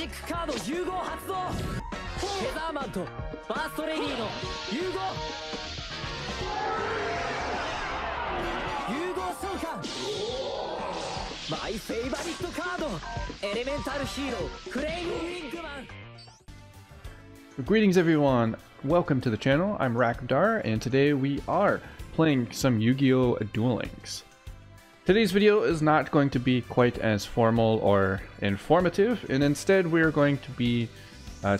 ックカード融合発動。フェザーマンとバーストレディの融合召喚。マイフェイバリットカードエレメンタルヒーローフレイムウィングマン。 Greetings everyone, welcome to the channel. I'm Rakdar and today we are playing some Yu-Gi-Oh! Duel Links. Today's video is not going to be quite as formal or informative, and instead we're going to be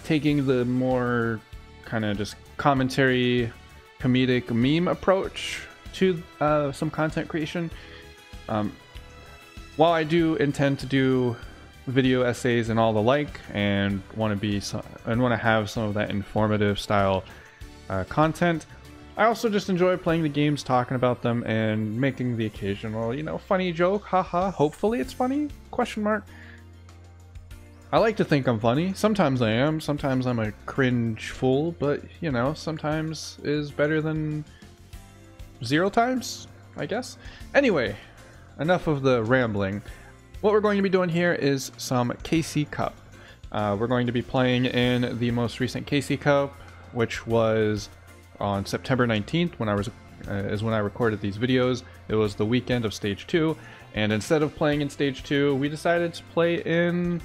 taking the more kind of just commentary, comedic meme approach to some content creation. While I do intend to do video essays and all the like, and want to have some of that informative style content, I also just enjoy playing the games, talking about them, and making the occasional, you know, funny joke. Haha. Hopefully it's funny? Question mark. I like to think I'm funny. Sometimes I am. Sometimes I'm a cringe fool. But you know, sometimes is better than 0 times, I guess. Anyway, enough of the rambling. What we're going to be doing here is some KC Cup. We're going to be playing in the most recent KC Cup, which was on September 19th when I recorded these videos. It was the weekend of Stage 2, and instead of playing in Stage 2, we decided to play in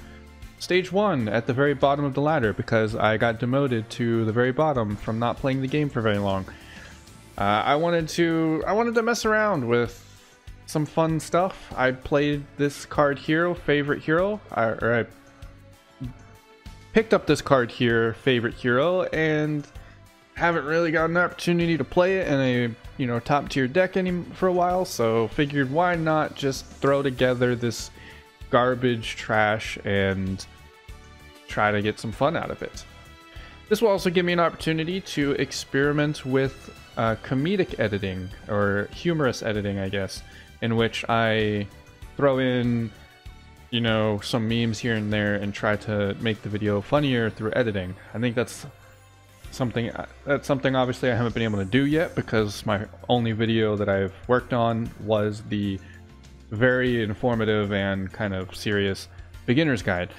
Stage 1 at the very bottom of the ladder because I got demoted to the very bottom from not playing the game for very long. I wanted to mess around with some fun stuff. I played this card here, Favorite Hero, I picked up this card here, Favorite Hero, and haven't really got an opportunity to play it in a, you know, top tier deck for a while, so figured why not just throw together this garbage trash and try to get some fun out of it. This will also give me an opportunity to experiment with comedic editing, or humorous editing, I guess, in which I throw in, you know, some memes here and there and try to make the video funnier through editing. I think that's something obviously I haven't been able to do yet because my only video that I've worked on was the very informative and kind of serious beginner's guide.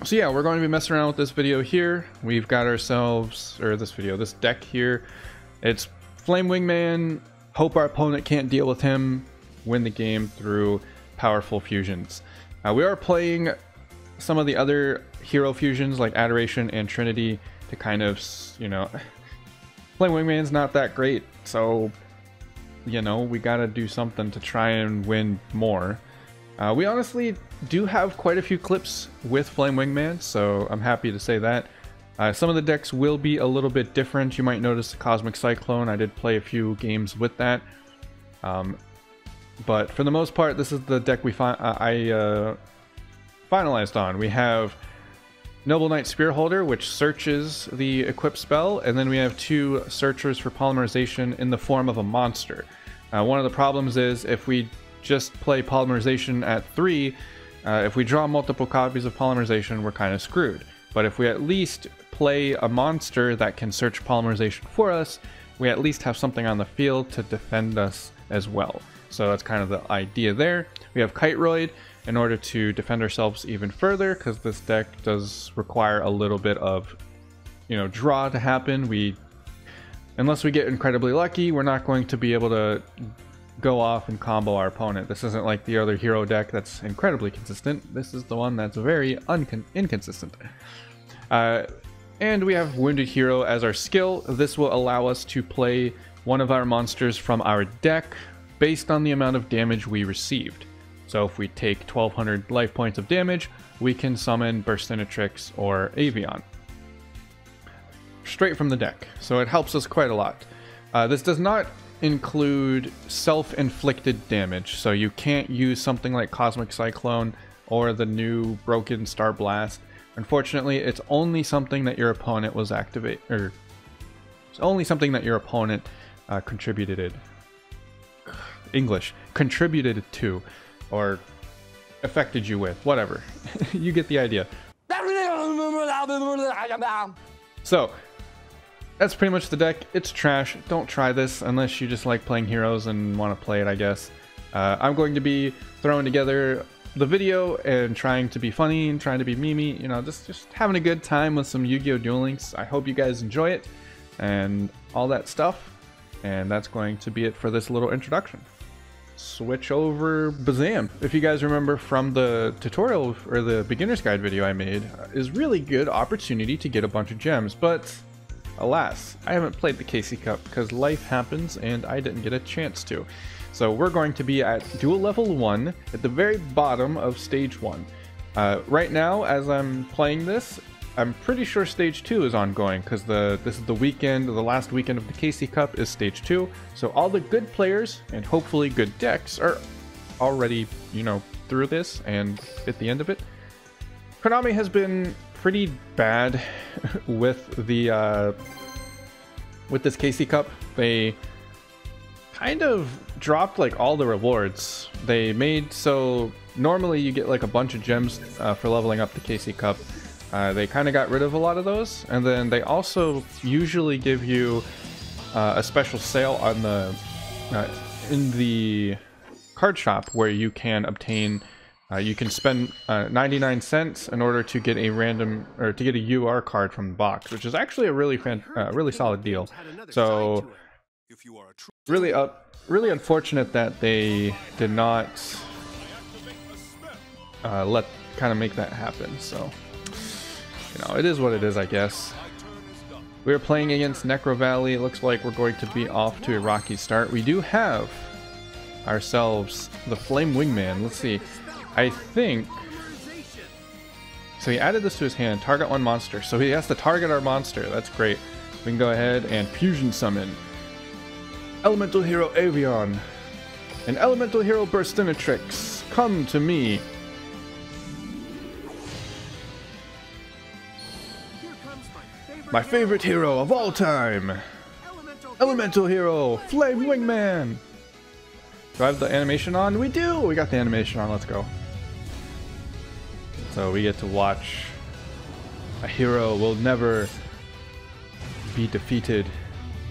So yeah, we're going to be messing around with this video here. We've got ourselves, or this deck here. It's Flame Wingman. Hope our opponent can't deal with him. Win the game through powerful fusions. We are playing some of the other hero fusions like Adoration and Trinity to kind of, you know, Flame Wingman's not that great, so, you know, we gotta do something to try and win more. We honestly do have quite a few clips with Flame Wingman, so I'm happy to say that. Some of the decks will be a little bit different. You might notice the Cosmic Cyclone. I did play a few games with that. But for the most part, this is the deck I finalized on. We have Noble Knight Spearholder, which searches the equipped spell, and then we have 2 searchers for polymerization in the form of a monster. One of the problems is if we just play polymerization at 3, if we draw multiple copies of polymerization, we're kind of screwed. But if we at least play a monster that can search polymerization for us, we at least have something on the field to defend us as well. So that's kind of the idea there. We have Kiteroid in order to defend ourselves even further, because this deck does require a little bit of, you know, draw to happen. Unless we get incredibly lucky, we're not going to be able to go off and combo our opponent. This isn't like the other hero deck that's incredibly consistent. This is the one that's very inconsistent. And we have Wounded Hero as our skill. This will allow us to play one of our monsters from our deck based on the amount of damage we received. So if we take 1200 life points of damage, we can summon Burstinatrix or Avion straight from the deck. So it helps us quite a lot. This does not include self-inflicted damage, so you can't use something like Cosmic Cyclone or the new Broken Star Blast. Unfortunately, it's only something that your opponent contributed to, or affected you with, whatever. You get the idea. So that's pretty much the deck. It's trash. Don't try this unless you just like playing heroes and want to play it, I guess. I'm going to be throwing together the video and trying to be funny and trying to be memey, you know, just having a good time with some Yu-Gi-Oh! Duel Links. I hope you guys enjoy it and all that stuff. And that's going to be it for this little introduction. Switch over Bazam. If you guys remember from the tutorial or the beginner's guide video I made, is really good opportunity to get a bunch of gems, but alas, I haven't played the KC Cup because life happens and I didn't get a chance to. So we're going to be at Duel Level 1 at the very bottom of Stage 1. Right now, as I'm playing this, I'm pretty sure Stage 2 is ongoing because this is the weekend, the last weekend of the KC Cup is Stage 2. So all the good players and hopefully good decks are already, you know, through this and at the end of it. Konami has been pretty bad with the with this KC Cup. They kind of dropped like all the rewards. They made so normally you get like a bunch of gems for leveling up the KC Cup. They kind of got rid of a lot of those, and then they also usually give you a special sale on the in the card shop where you can obtain you can spend 99 cents in order to get a random or to get a UR card from the box, which is actually a really really solid deal. So really unfortunate that they did not kind of make that happen. So, you know, it is what it is, I guess. We're playing against Necro Valley. It looks like we're going to be off to a rocky start. We do have ourselves the Flame Wingman. Let's see. I think so. He added this to his hand. Target one monster. So he has to target our monster. That's great. We can go ahead and fusion summon Elemental Hero Avion and Elemental Hero Burstinatrix. Come to me. My favorite hero of all time, Elemental Hero Flame Wingman. Do I have the animation on? We do! We got the animation on. Let's go. So we get to watch a hero will never be defeated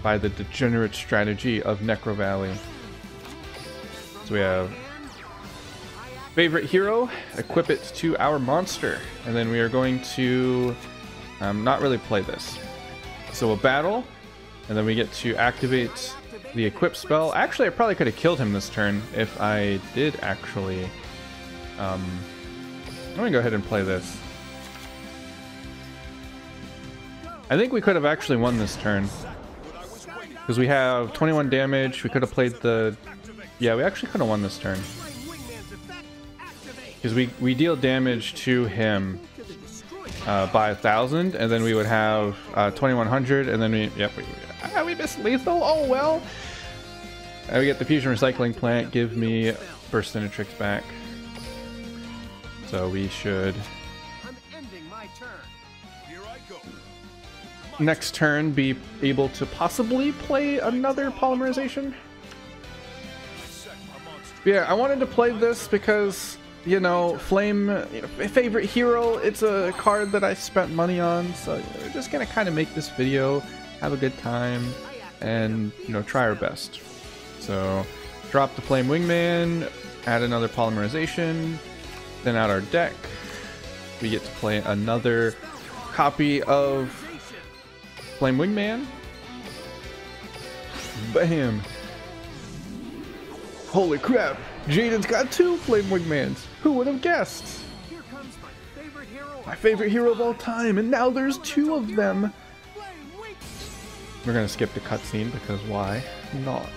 by the degenerate strategy of Necro Valley. So we have favorite hero, equip it to our monster, and then we are going to not really play this. So a battle, and then we get to activate the equip spell. Actually, I probably could have killed him this turn if I did actually. Let me go ahead and play this. I think we could have actually won this turn because we have 21 damage. We could have played the... Yeah, we actually could have won this turn because we deal damage to him by 1,000, and then we would have 2,100, and then we missed lethal. Oh well. We get the fusion recycling plant. Give me Burstinatrix back. So we should next turn be able to possibly play another polymerization. Yeah, I wanted to play this because, you know, Flame, you know, favorite hero, it's a card that I spent money on, so we're just gonna kind of make this video, have a good time, and, you know, try our best. So, drop the Flame Wingman, add another polymerization, then out our deck, we get to play another copy of Flame Wingman. Bam! Holy crap! Jaden's got 2 Flame Wingmans! Who would have guessed? My favorite hero of all time, and now there's 2 of them! We're gonna skip the cutscene because why not?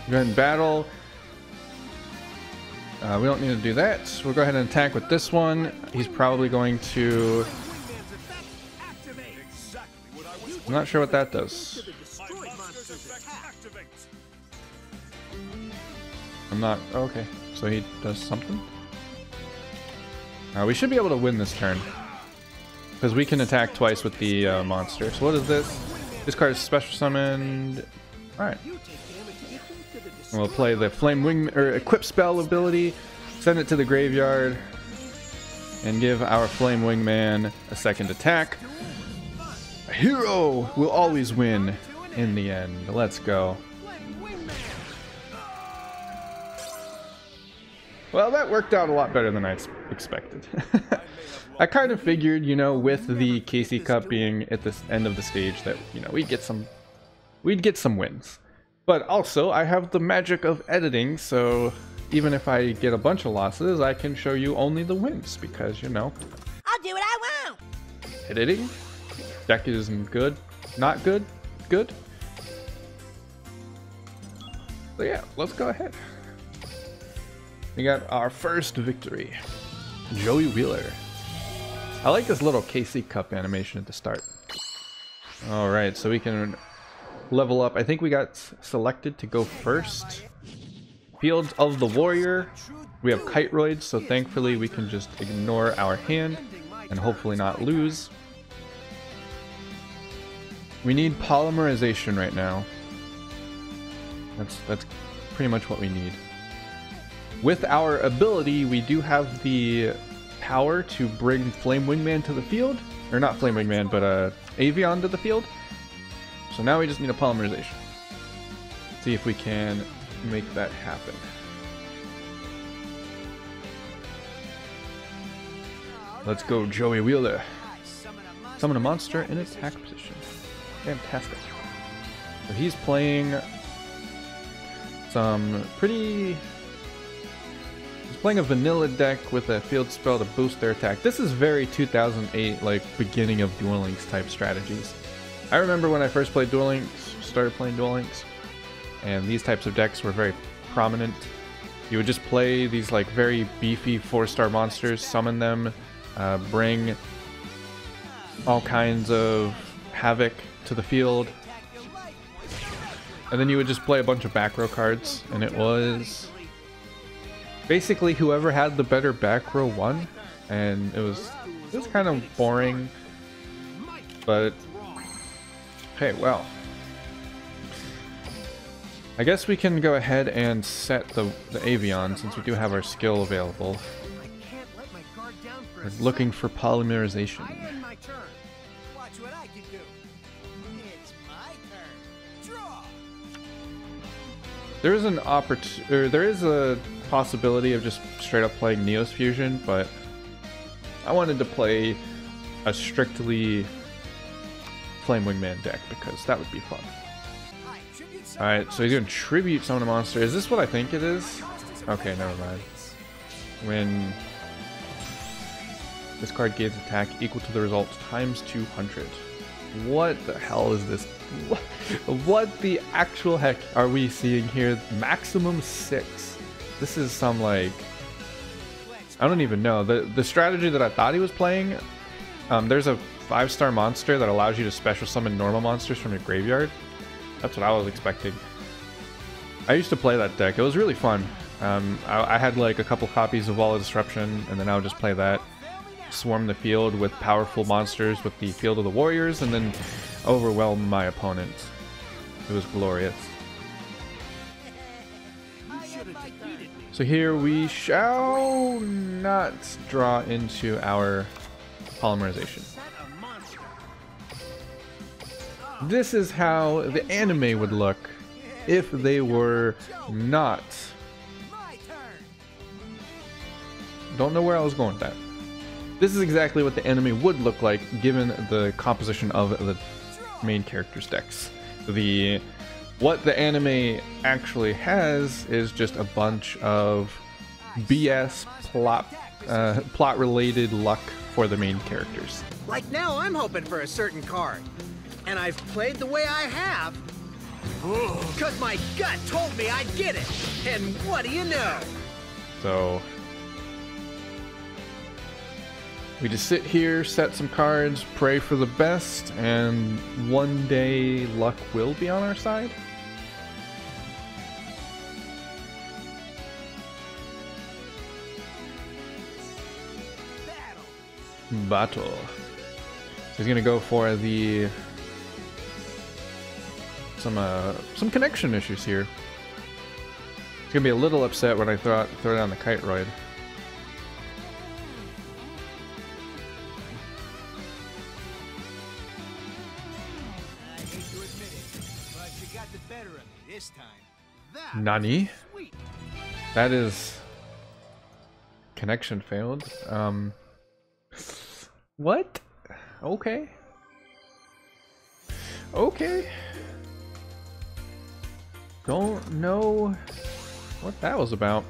We're gonna battle. We don't need to do that. So we'll go ahead and attack with this one. He's probably going to... I'm not sure what that does. I'm not... Oh, okay. So he does something? We should be able to win this turn. Because we can attack twice with the monster. So what is this? This card is special summoned. Alright. We'll play the Flame Wing or Equip Spell ability, send it to the graveyard, and give our Flame Wingman a second attack. A hero will always win in the end. Let's go. Well, that worked out a lot better than I expected. I kind of figured, you know, with the KC Cup being at the end of the stage that, you know, we'd get some wins. But also, I have the magic of editing, so even if I get a bunch of losses, I can show you only the wins because, you know, I'll do what I want. editing. Deck isn't good, not good, good. So yeah, let's go ahead. We got our first victory. Joey Wheeler. I like this little KC Cup animation at the start. Alright, so we can level up. I think we got selected to go first. Fields of the Warrior. We have Kiteroids, so thankfully we can just ignore our hand and hopefully not lose. We need polymerization right now. That's pretty much what we need. With our ability, we do have the power to bring Flame Wingman to the field. Or not Flame Wingman, but Avion to the field. So now we just need a polymerization. See if we can make that happen. Let's go, Joey Wheeler. Summon a monster in attack position. Fantastic. So he's playing some pretty... He's playing a vanilla deck with a field spell to boost their attack. This is very 2008, like, beginning of Duel Links type strategies. I remember when I first played Duel Links, started playing Duel Links, and these types of decks were very prominent. You would just play these, like, very beefy 4-star monsters, summon them, bring all kinds of havoc to the field, and then you would just play a bunch of back row cards, and it was basically whoever had the better back row won, and it was kind of boring, but okay, well, I guess we can go ahead and set the Avion since we do have our skill available. We're looking for polymerization. There is there is a possibility of just straight up playing Neos Fusion, but I wanted to play a strictly Flame Wingman deck because that would be fun. Alright, so he's gonna tribute summon a monster. Is this what I think it is? Okay, never mind. When this card gains attack equal to the results times 200. What the hell is this? What the actual heck are we seeing here? Maximum 6. This is some, like, I don't even know. The strategy that I thought he was playing, there's a 5-star monster that allows you to special summon normal monsters from your graveyard. That's what I was expecting. I used to play that deck. It was really fun. I had like a couple copies of Wall of Disruption, and then I would just play that. Swarm the field with powerful monsters with the Field of the Warriors, and then overwhelm my opponents. It was glorious. So here we shall not draw into our polymerization. This is how the anime would look if they were not. Don't know where I was going with that. This is exactly what the anime would look like given the composition of the main characters' decks. What the anime actually has is just a bunch of BS plot related luck for the main characters. Like now I'm hoping for a certain card. And I've played the way I have. Cause my gut told me I'd get it. And what do you know? So we just sit here, set some cards, pray for the best, and one day luck will be on our side. Battle. So he's gonna go for the some connection issues here. He's gonna be a little upset when I throw down the Kiteroid. Nani? That is connection failed. What? Okay. Okay. Don't know what that was about.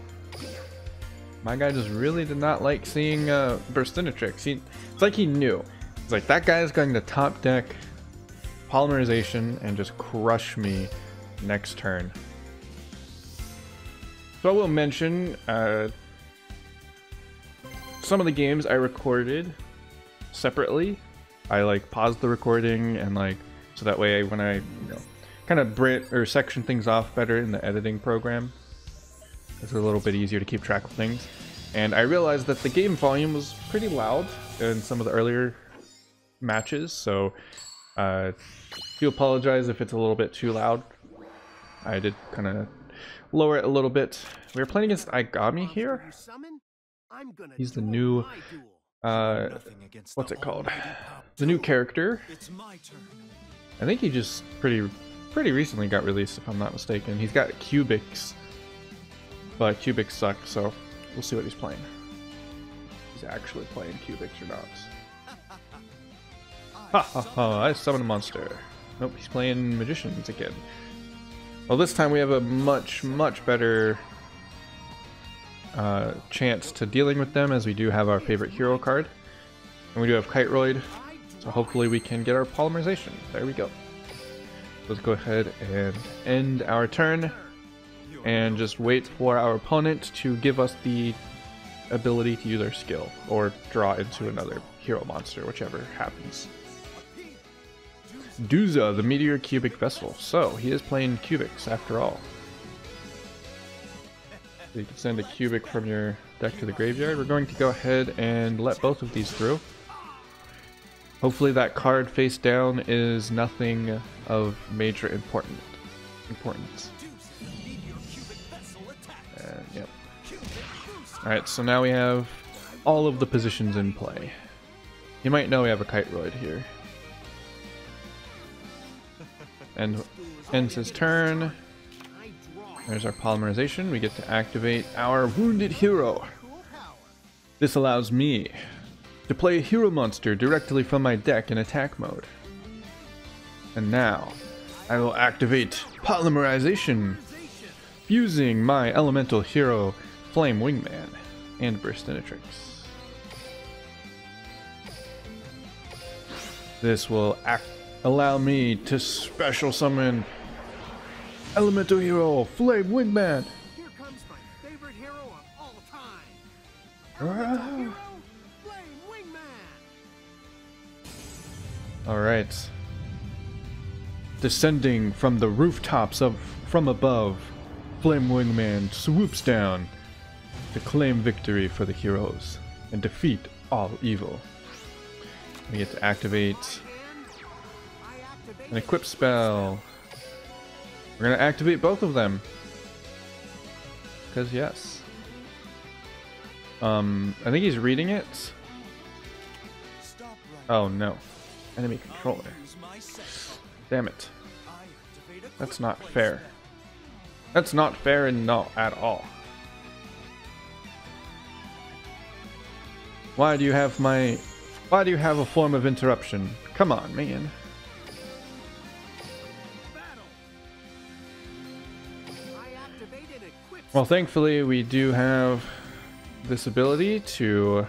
My guy just really did not like seeing Burstinatrix. It's like he knew. It's like, that guy is going to top deck Polymerization and just crush me next turn. So I will mention some of the games I recorded separately. I like paused the recording and like, so that way when I kind of section things off better in the editing program, it's a little bit easier to keep track of things. And I realized that the game volume was pretty loud in some of the earlier matches, so do apologize if it's a little bit too loud. I did kind of lower it a little bit. We were playing against Aigami here. He's the new what's it called? The new character. I think he just pretty recently got released, if I'm not mistaken. He's got Cubics, but Cubics suck, so we'll see what he's playing. He's actually playing Cubics or not. Ha ha ha, I summoned a monster. Nope, he's playing Magicians again. Well, this time we have a much better chance to dealing with them, as we do have our favorite hero card. And we do have Kiteroid, so hopefully we can get our Polymerization. There we go. Let's go ahead and end our turn and just wait for our opponent to give us the ability to use our skill or draw into another hero monster, whichever happens. Duza, the Meteor Cubic Vessel. So he is playing Cubics after all. So you can send a Cubic from your deck to the graveyard. We're going to go ahead and let both of these through. Hopefully that card face down is nothing of major importance. Yep. Alright, so now we have all of the positions in play. You might know we have a Kiteroid here. And ends his turn. There's our Polymerization. We get to activate our Wounded Hero. This allows me to play a hero monster directly from my deck in attack mode. And now, I will activate Polymerization, fusing my elemental hero, Flame Wingman, and Burstinatrix. This will allow me to special summon elemental hero, Flame Wingman. Here comes my favorite hero of all time. Hero, Flame Wingman. Alright. Descending from the rooftops from above, Flame Wingman swoops down to claim victory for the heroes and defeat all evil. We get to activate an equip spell. We're gonna activate both of them. Because yes. I think he's reading it. Oh no. Enemy controller. Damn it. That's not fair. That's not fair and not at all. Why do you have a form of interruption? Come on, man. Well, thankfully we do have this ability to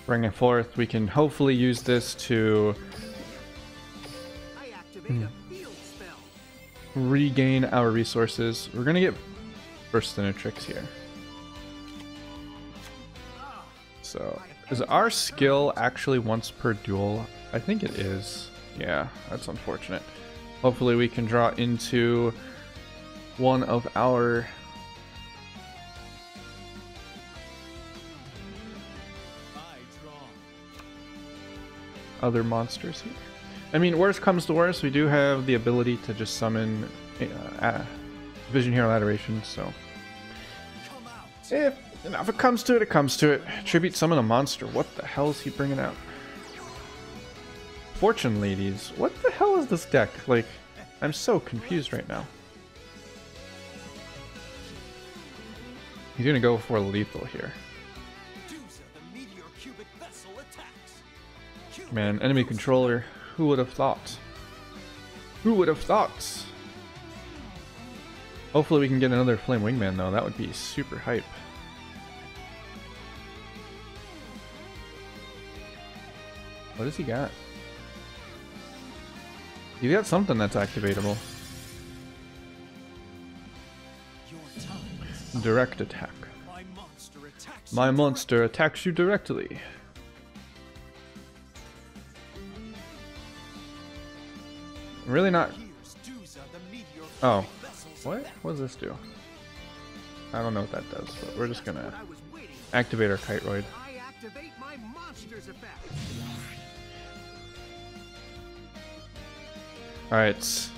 bring it forth. We can hopefully use this to regain our resources. We're gonna get Burstinatrix here. So, is our skill actually once per duel? I think it is. Yeah, that's unfortunate. Hopefully we can draw into one of our other monsters here. I mean, worst comes to worst, we do have the ability to just summon Vision Hero Adoration, so if it comes to it, it comes to it. Tribute summon a monster. What the hell is he bringing out? Fortune Ladies. What the hell is this deck? Like, I'm so confused right now. He's gonna go for lethal here. Man, enemy controller. Who would have thought? Who would have thought? Hopefully we can get another Flame Wingman though. That would be super hype. What does he got? He's got something that's activatable. Direct attack. My monster attacks you directly. Really not. Oh. What? What does this do? I don't know what that does, but we're just gonna activate our Kiteroid. Alright.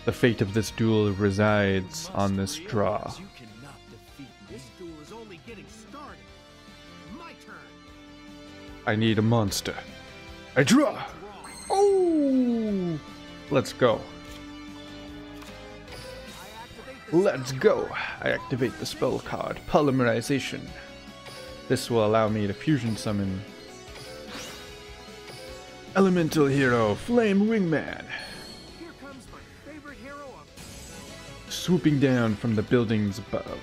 The fate of this duel resides on this draw. I need a monster. I draw! Oh! Let's go. Let's go! I activate the spell card, Polymerization. This will allow me to fusion summon Elemental Hero, Flame Wingman. Here comes my favorite hero of... Swooping down from the buildings above.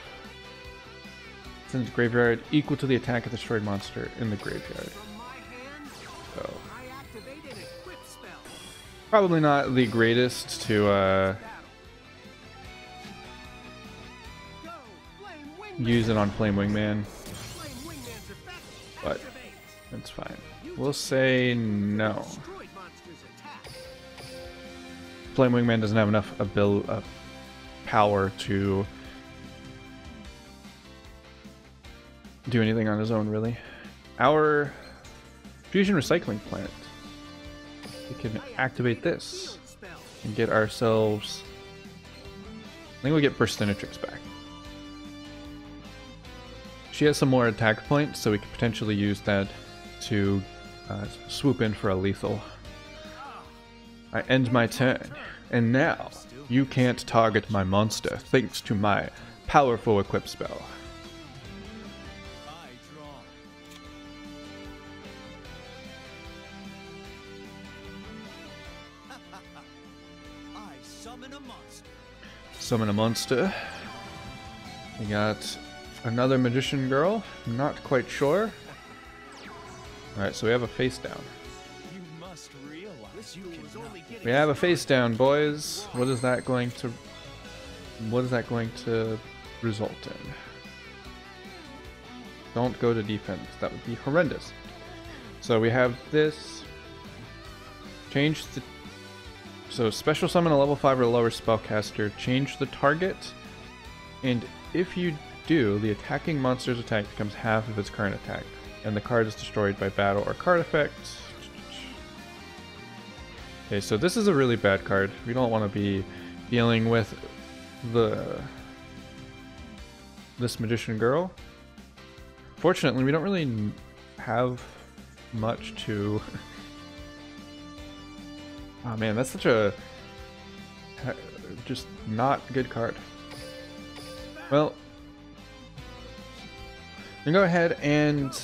Sends graveyard equal to the attack of the destroyed monster in the graveyard. From my hand, So, I activate an equip spell. probably not the greatest to Go, Flame Wingman. use it on Flame Wingman, Flame Wingman's effect but activates. that's fine. We'll say no. Destroyed monster's attack. Flame Wingman doesn't have enough power to do anything on his own, really. Our fusion recycling plant. We can activate this Field spell. and get ourselves. I think we'll get Burstinatrix back. She has some more attack points, so we could potentially use that to swoop in for a lethal. I end my turn, and now you can't target my monster thanks to my powerful equip spell. I draw. I summon a monster. Summon a monster. We got another magician girl. Not quite sure. Alright, so we have a face down. You must realize you cannot. We have a face down, boys. What is that going to result in? Don't go to defense. That would be horrendous. So we have this. Change the. So special summon a level 5 or lower spellcaster. Change the target, and if you do, the attacking monster's attack becomes half of its current attack, and the card is destroyed by battle or card effect. Okay, so this is a really bad card. We don't want to be dealing with this magician girl. Fortunately, we don't really have much to. Oh man, that's such a just not good card. Well, I'm gonna go ahead and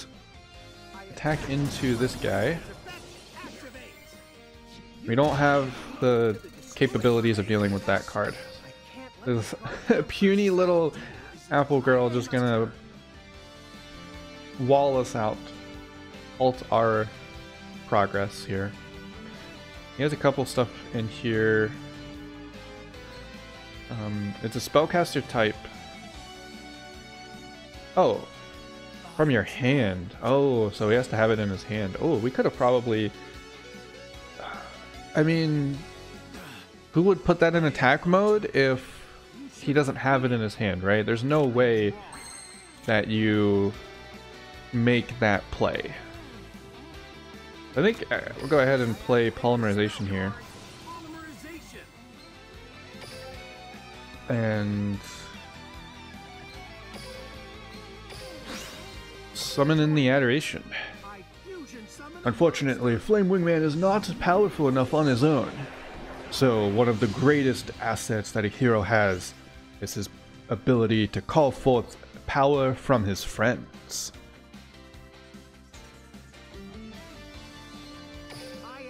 attack into this guy. We don't have the capabilities of dealing with that card. This puny little apple girl just gonna wall us out, halt our progress here. He has a couple stuff in here. It's a spellcaster type. Oh, from your hand. Oh, so he has to have it in his hand. Oh, we could have probably. I mean, who would put that in attack mode if he doesn't have it in his hand, right? There's no way that you make that play. I think we'll go ahead and play Polymerization here. And summon in the Adoration. Unfortunately, Flame Wingman is not powerful enough on his own. So one of the greatest assets that a hero has is his ability to call forth power from his friends.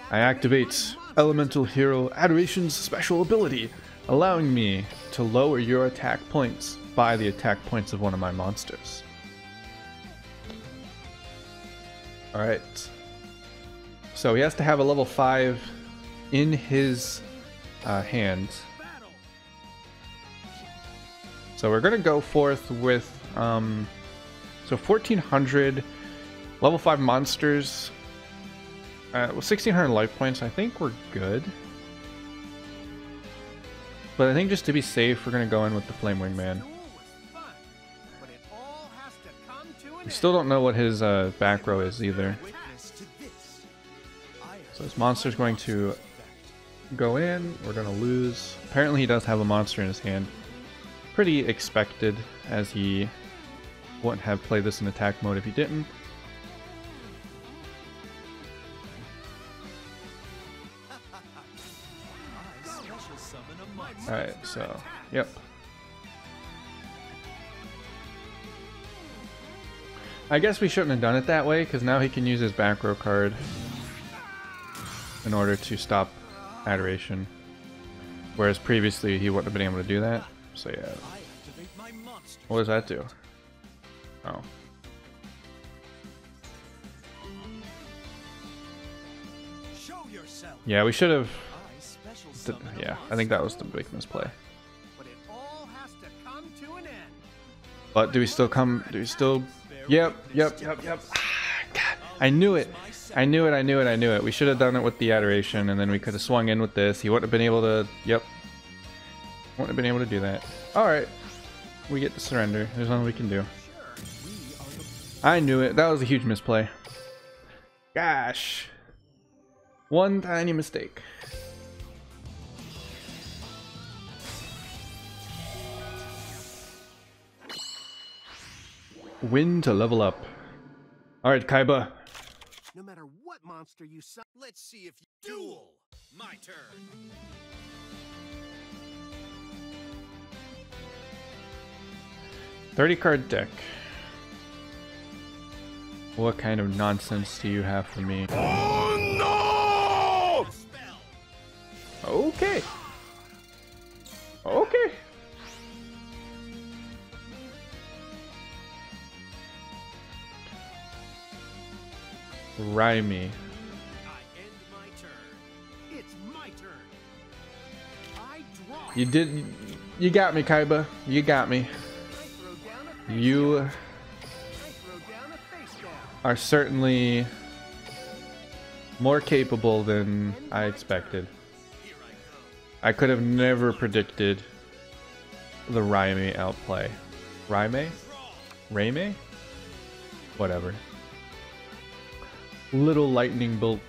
I activate Elemental Hero Adoration's special ability, allowing me to lower your attack points by the attack points of one of my monsters. Alright. So he has to have a level 5 in his hand. So we're gonna go forth with so 1400 level 5 monsters with 1600 life points. I think we're good, but I think just to be safe we're gonna go in with the Flame Wingman. We still don't know what his back row is either. So this monster's going to go in, we're gonna lose. Apparently he does have a monster in his hand. Pretty expected, as he wouldn't have played this in attack mode if he didn't. Alright, so, yep. I guess we shouldn't have done it that way, because now he can use his back row card in order to stop Adoration. Whereas previously he wouldn't have been able to do that. So yeah. What does that do? Oh. Yeah, we should have. Yeah, I think that was the big misplay. But do we still come? Do we still? Yep. God, I knew it. I knew it. We should have done it with the Adoration, and then we could have swung in with this. He wouldn't have been able to. Yep. Wouldn't have been able to do that. Alright. We get to surrender. There's nothing we can do. I knew it. That was a huge misplay. Gosh. One tiny mistake. Win to level up. Alright, Kaiba. No matter what monster you summon, let's see if you duel. My turn. 30-card deck. What kind of nonsense do you have for me? Oh no! Okay. Okay. Rhyme me. I end my turn. It's my turn. I draw. You did. You got me, Kaiba. You got me. You are certainly more capable than I expected. I could have never predicted the Raime outplay. Raime? Raime? Whatever. Little lightning bolt.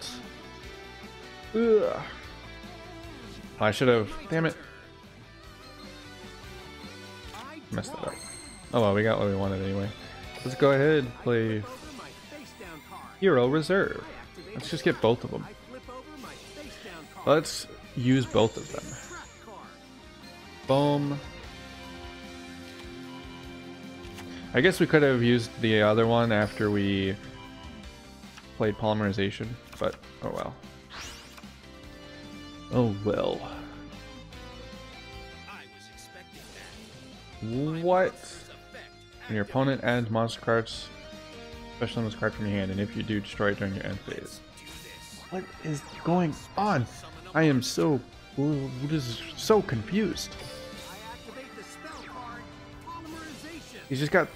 Ugh. I should have. Damn it. Messed that up. Oh well, we got what we wanted anyway. Let's go ahead and play Hero Reserve. Let's just get both of them. Let's use both of them. Boom. I guess we could have used the other one after we played Polymerization, but oh well. Oh well. What? When your opponent adds monster cards, special on this card from your hand, and if you do, destroy it during your end phase. What is going on? I am so confused. He's just got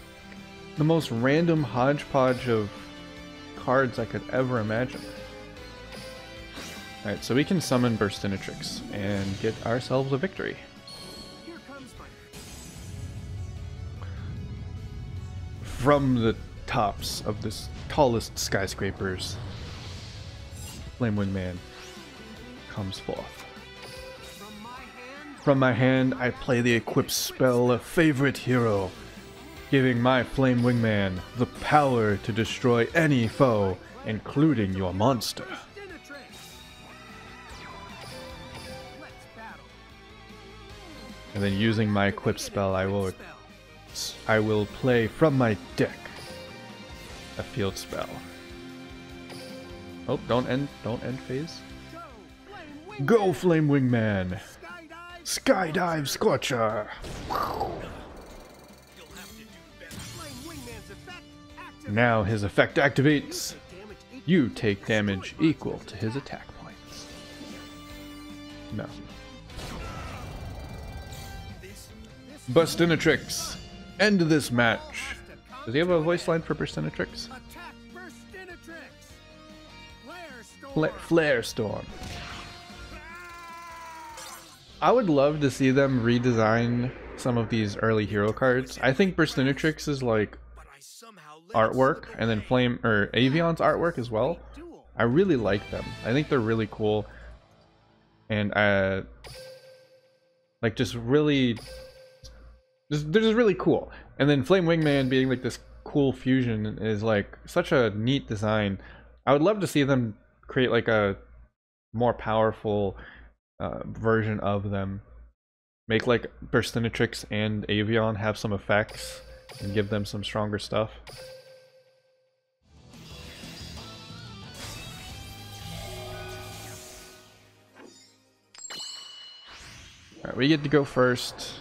the most random hodgepodge of cards I could ever imagine. Alright, so we can summon Burstinatrix and get ourselves a victory. From the tops of this tallest skyscrapers, Flame Wingman comes forth. From my hand, I play the equipped spell of Favorite Hero, giving my Flame Wingman the power to destroy any foe, including your monster. And then using my equipped spell, I will play from my deck a field spell. Oh, don't end phase. Go, Flame Wingman! Skydive Scorcher! Now his effect activates. You take damage equal to his attack points. No. Burstinatrix! End this match! Does he have a voice line for Burstinatrix? Flare Storm. I would love to see them redesign some of these early hero cards. I think Burstinatrix is like artwork, and then Avion's artwork as well. I really like them. I think they're really cool, and like just really, they're just really cool. And then Flame Wingman being like this cool fusion is like such a neat design. I would love to see them create like a more powerful version of them. Make like Burstinatrix and Avion have some effects and give them some stronger stuff. Alright, we get to go first.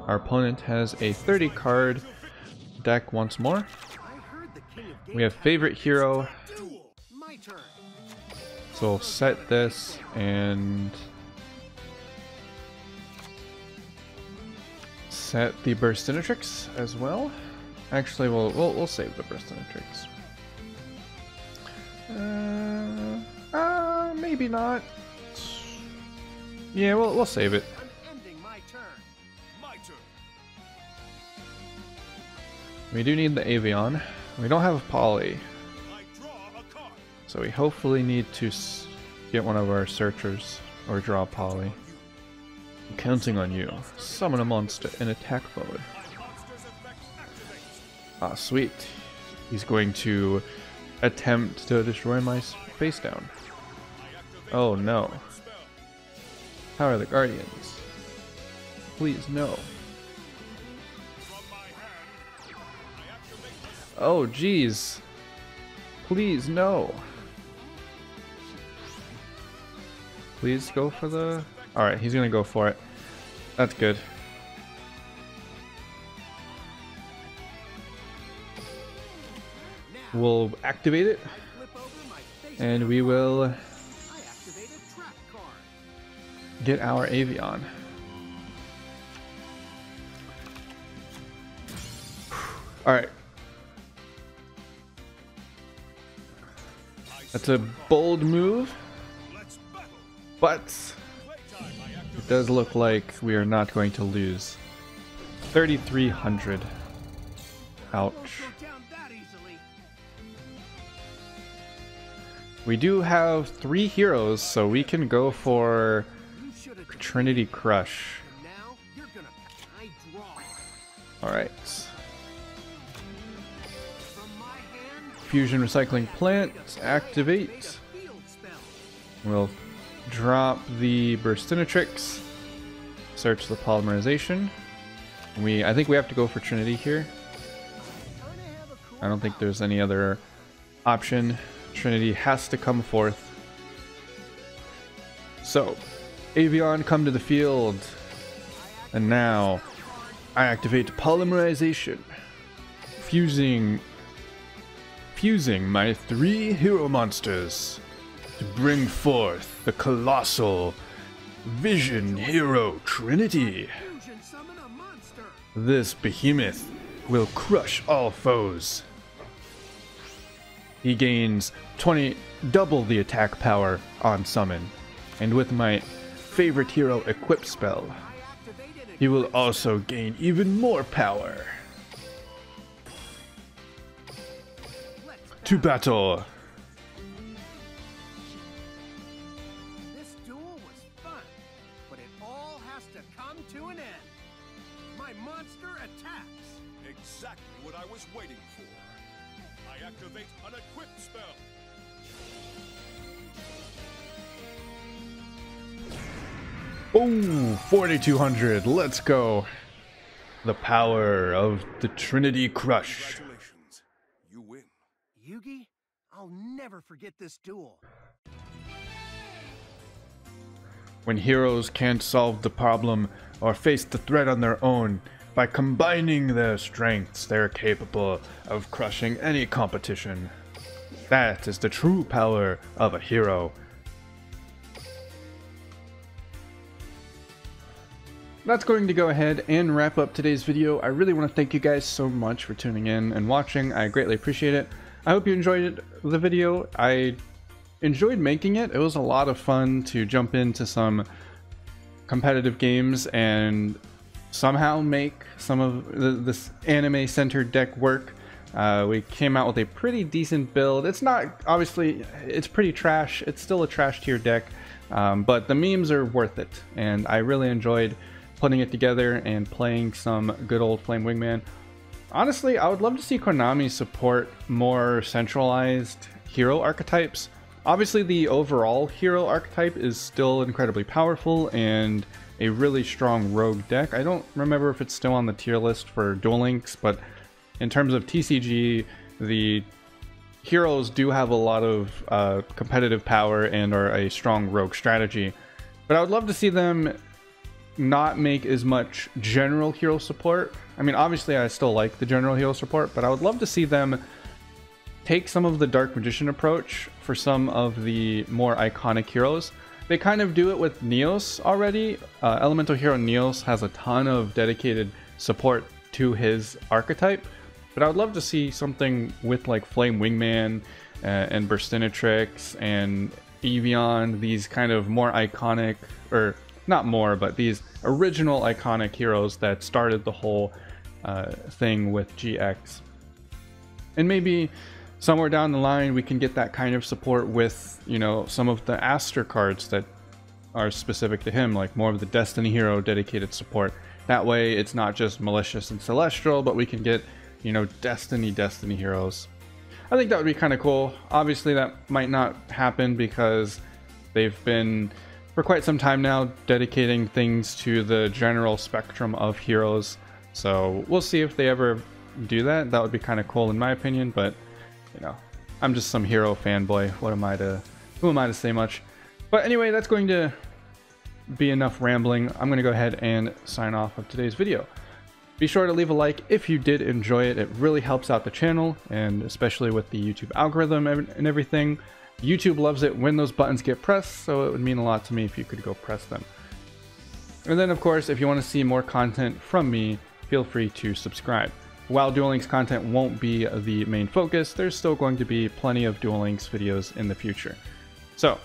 Our opponent has a 30 card deck once more. We have favorite hero. So we'll set this and set the Burstinatrix as well. Actually, we'll save the Burstinatrix. Maybe not. Yeah, we'll save it. We do need the Avion. We don't have a Poly. So we hopefully need to get one of our searchers or draw a Poly. I'm counting on you. Summon a monster in attack mode. Ah, sweet. He's going to attempt to destroy my face down. Oh no. How are the Guardians? Please, no. Oh, jeez. Please, no. Please go for the... Alright, he's gonna go for it. That's good. We'll activate it. And we will get our Avion. Alright. That's a bold move, but it does look like we are not going to lose. 3,300. Ouch. We do have 3 heroes, so we can go for Trinity Crush. Alright. Fusion Recycling Plant, activate. We'll drop the Burstinatrix, search the polymerization. I think we have to go for Trinity here. I don't think there's any other option. Trinity has to come forth. So, Avion, come to the field. And now, I activate polymerization. Fusing my 3 hero monsters to bring forth the colossal Vision Hero Trinity. This behemoth will crush all foes. He gains double the attack power on summon, and with my favorite hero equip spell, he will also gain even more power. To battle! This duel was fun, but it all has to come to an end. My monster attacks. Exactly what I was waiting for. I activate an equipped spell. Oh, 4,200. Let's go. The power of the Trinity Crush. Congratulations. You win. Yugi, I'll never forget this duel. when heroes can't solve the problem or face the threat on their own. By combining their strengths, they're capable of crushing any competition. That is the true power of a hero. That's going to go ahead and wrap up today's video. I really want to thank you guys so much for tuning in and watching. I greatly appreciate it. I hope you enjoyed the video. I enjoyed making it. It was a lot of fun to jump into some competitive games and somehow make some of this anime-centered deck work. We came out with a pretty decent build. It's not, obviously, it's pretty trash. It's still a trash tier deck, but the memes are worth it, and I really enjoyed putting it together and playing some good old Flame Wingman. Honestly, I would love to see Konami support more centralized hero archetypes. Obviously, the overall hero archetype is still incredibly powerful and a really strong rogue deck. I don't remember if it's still on the tier list for Duel Links, but in terms of TCG, the heroes do have a lot of competitive power and are a strong rogue strategy. But I would love to see them not make as much general hero support. I mean, obviously I still like the general hero support, but I would love to see them take some of the Dark Magician approach for some of the more iconic heroes. They kind of do it with Neos already. Elemental hero Neos has a ton of dedicated support to his archetype, but I would love to see something with like Flame Wingman and Burstinatrix and Evian, these kind of more iconic, or not more, but these original iconic heroes that started the whole thing with GX. And maybe somewhere down the line we can get that kind of support with, you know, some of the Aster cards that are specific to him, like more of the Destiny hero dedicated support. That way it's not just Malicious and Celestial, but we can get, you know, Destiny heroes. I think that would be kind of cool. Obviously that might not happen because they've been for quite some time now dedicating things to the general spectrum of heroes. So we'll see if they ever do that. That would be kind of cool in my opinion, but you know, I'm just some hero fanboy. Who am I to say much? But anyway, that's going to be enough rambling. I'm going to go ahead and sign off of today's video. Be sure to leave a like if you did enjoy it. It really helps out the channel, and especially with the YouTube algorithm and everything. YouTube loves it when those buttons get pressed, so it would mean a lot to me if you could go press them. And then of course, if you want to see more content from me, feel free to subscribe. While Duel Links content won't be the main focus, there's still going to be plenty of Duel Links videos in the future. So,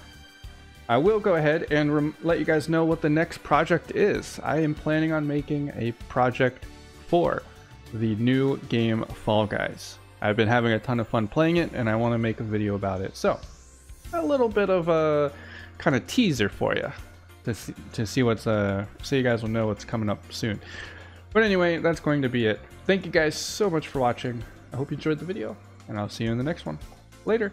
I will go ahead and let you guys know what the next project is. I am planning on making a project for the new game Fall Guys. I've been having a ton of fun playing it, and I want to make a video about it. So, a little bit of a kind of teaser for you to see what's so you guys will know what's coming up soon. But anyway, that's going to be it. Thank you guys so much for watching. I hope you enjoyed the video, and I'll see you in the next one. Later.